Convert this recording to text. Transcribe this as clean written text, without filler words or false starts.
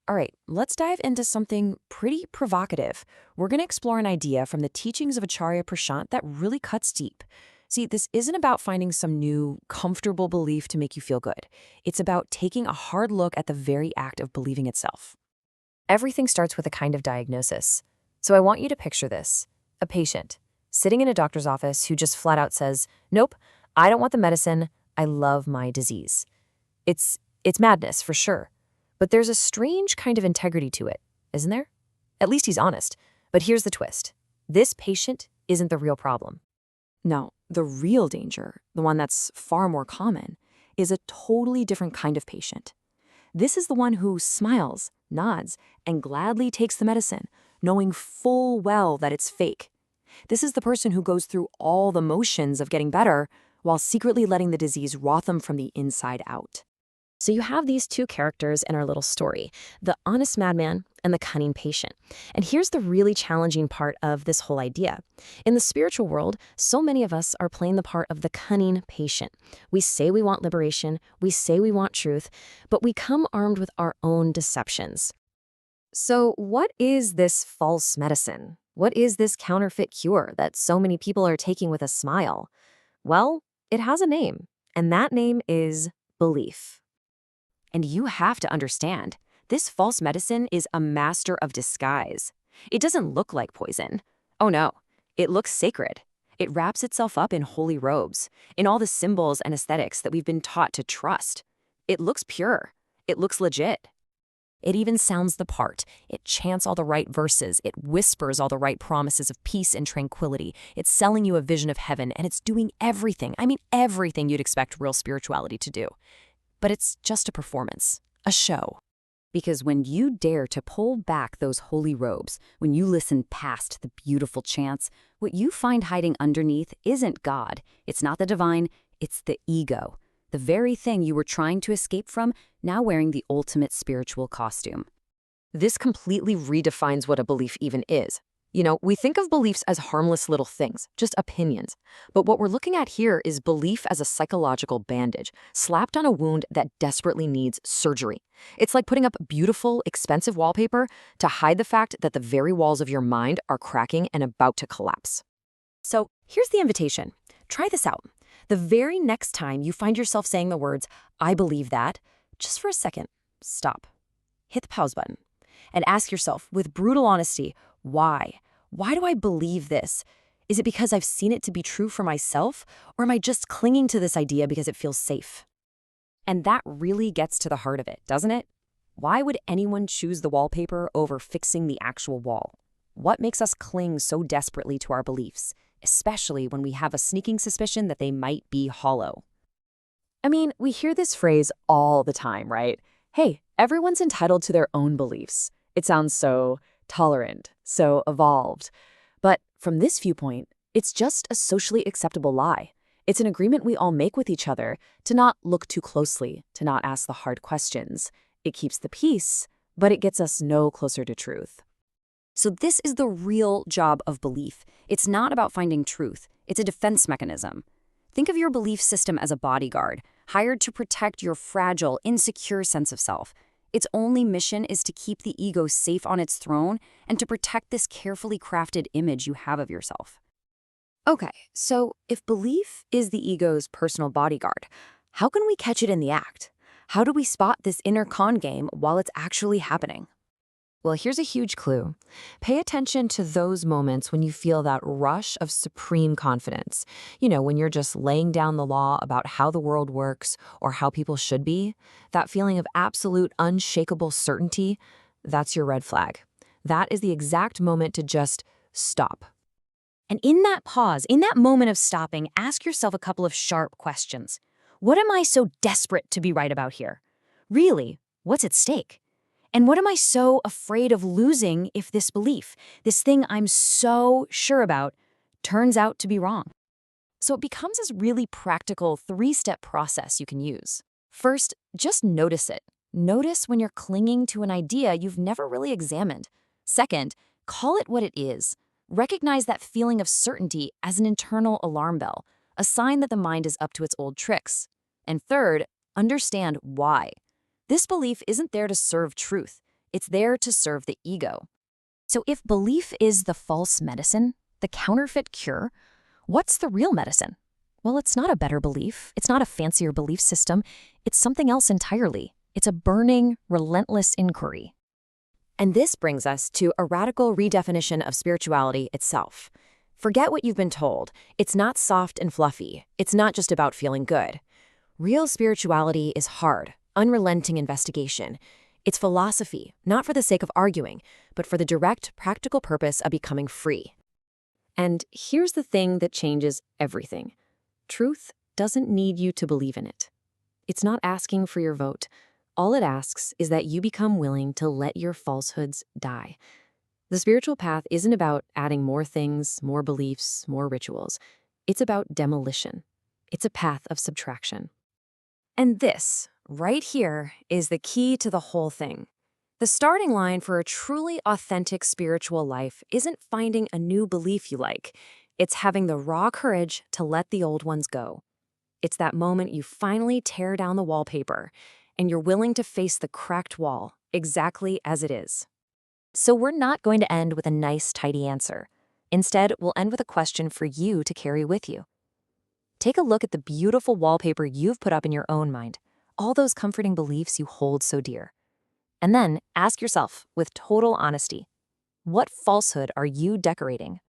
All right, let's dive into something pretty provocative. We're going to explore an idea from the teachings of Acharya Prashant that really cuts deep. See, this isn't about finding some new, comfortable belief to make you feel good. It's about taking a hard look at the very act of believing itself. Everything starts with a kind of diagnosis. So I want you to picture this: a patient sitting in a doctor's office who just flat out says, "Nope, I don't want the medicine. I love my disease." It's madness for sure. But there's a strange kind of integrity to it, isn't there? At least he's honest. But here's the twist: this patient isn't the real problem. No, the real danger, the one that's far more common, is a totally different kind of patient. This is the one who smiles, nods, and gladly takes the medicine, knowing full well that it's fake. This is the person who goes through all the motions of getting better while secretly letting the disease rot them from the inside out. So you have these two characters in our little story, the honest madman and the cunning patient. And here's the really challenging part of this whole idea. In the spiritual world, so many of us are playing the part of the cunning patient. We say we want liberation, we say we want truth, but we come armed with our own deceptions. So what is this false medicine? What is this counterfeit cure that so many people are taking with a smile? Well, it has a name, and that name is belief. And you have to understand, this false medicine is a master of disguise. It doesn't look like poison. Oh no, it looks sacred. It wraps itself up in holy robes, in all the symbols and aesthetics that we've been taught to trust. It looks pure. It looks legit. It even sounds the part. It chants all the right verses. It whispers all the right promises of peace and tranquility. It's selling you a vision of heaven, and it's doing everything, I mean everything you'd expect real spirituality to do. But it's just a performance, a show. Because when you dare to pull back those holy robes, when you listen past the beautiful chants, what you find hiding underneath isn't God. It's not the divine, it's the ego. The very thing you were trying to escape from, now wearing the ultimate spiritual costume. This completely redefines what a belief even is. You know, we think of beliefs as harmless little things, just opinions. But what we're looking at here is belief as a psychological bandage, slapped on a wound that desperately needs surgery. It's like putting up beautiful, expensive wallpaper to hide the fact that the very walls of your mind are cracking and about to collapse. So here's the invitation. Try this out. The very next time you find yourself saying the words, "I believe that," just for a second, stop. Hit the pause button and ask yourself with brutal honesty, why? Why do I believe this? Is it because I've seen it to be true for myself, or am I just clinging to this idea because it feels safe? And that really gets to the heart of it, doesn't it? Why would anyone choose the wallpaper over fixing the actual wall? What makes us cling so desperately to our beliefs, especially when we have a sneaking suspicion that they might be hollow? I mean, we hear this phrase all the time, right? Hey, everyone's entitled to their own beliefs. It sounds so tolerant, so evolved. But from this viewpoint, it's just a socially acceptable lie. It's an agreement we all make with each other to not look too closely, to not ask the hard questions. It keeps the peace, but it gets us no closer to truth. So this is the real job of belief. It's not about finding truth. It's a defense mechanism. Think of your belief system as a bodyguard, hired to protect your fragile, insecure sense of self. Its only mission is to keep the ego safe on its throne and to protect this carefully crafted image you have of yourself. Okay, so if belief is the ego's personal bodyguard, how can we catch it in the act? How do we spot this inner con game while it's actually happening? Well, here's a huge clue. Pay attention to those moments when you feel that rush of supreme confidence. You know, when you're just laying down the law about how the world works or how people should be. That feeling of absolute unshakable certainty, that's your red flag. That is the exact moment to just stop. And in that pause, in that moment of stopping, ask yourself a couple of sharp questions. What am I so desperate to be right about here? Really, what's at stake? And what am I so afraid of losing if this belief, this thing I'm so sure about, turns out to be wrong? So it becomes this really practical three-step process you can use. First, just notice it. Notice when you're clinging to an idea you've never really examined. Second, call it what it is. Recognize that feeling of certainty as an internal alarm bell, a sign that the mind is up to its old tricks. And third, understand why. This belief isn't there to serve truth. It's there to serve the ego. So if belief is the false medicine, the counterfeit cure, what's the real medicine? Well, it's not a better belief. It's not a fancier belief system. It's something else entirely. It's a burning, relentless inquiry. And this brings us to a radical redefinition of spirituality itself. Forget what you've been told. It's not soft and fluffy. It's not just about feeling good. Real spirituality is hard, unrelenting investigation. It's philosophy, not for the sake of arguing, but for the direct, practical purpose of becoming free. And here's the thing that changes everything. Truth doesn't need you to believe in it. It's not asking for your vote. All it asks is that you become willing to let your falsehoods die. The spiritual path isn't about adding more things, more beliefs, more rituals. It's about demolition. It's a path of subtraction. And this, right here, is the key to the whole thing. The starting line for a truly authentic spiritual life isn't finding a new belief you like. It's having the raw courage to let the old ones go. It's that moment you finally tear down the wallpaper and you're willing to face the cracked wall exactly as it is. So we're not going to end with a nice, tidy answer. Instead, we'll end with a question for you to carry with you. Take a look at the beautiful wallpaper you've put up in your own mind, all those comforting beliefs you hold so dear. And then ask yourself, with total honesty, what falsehood are you decorating?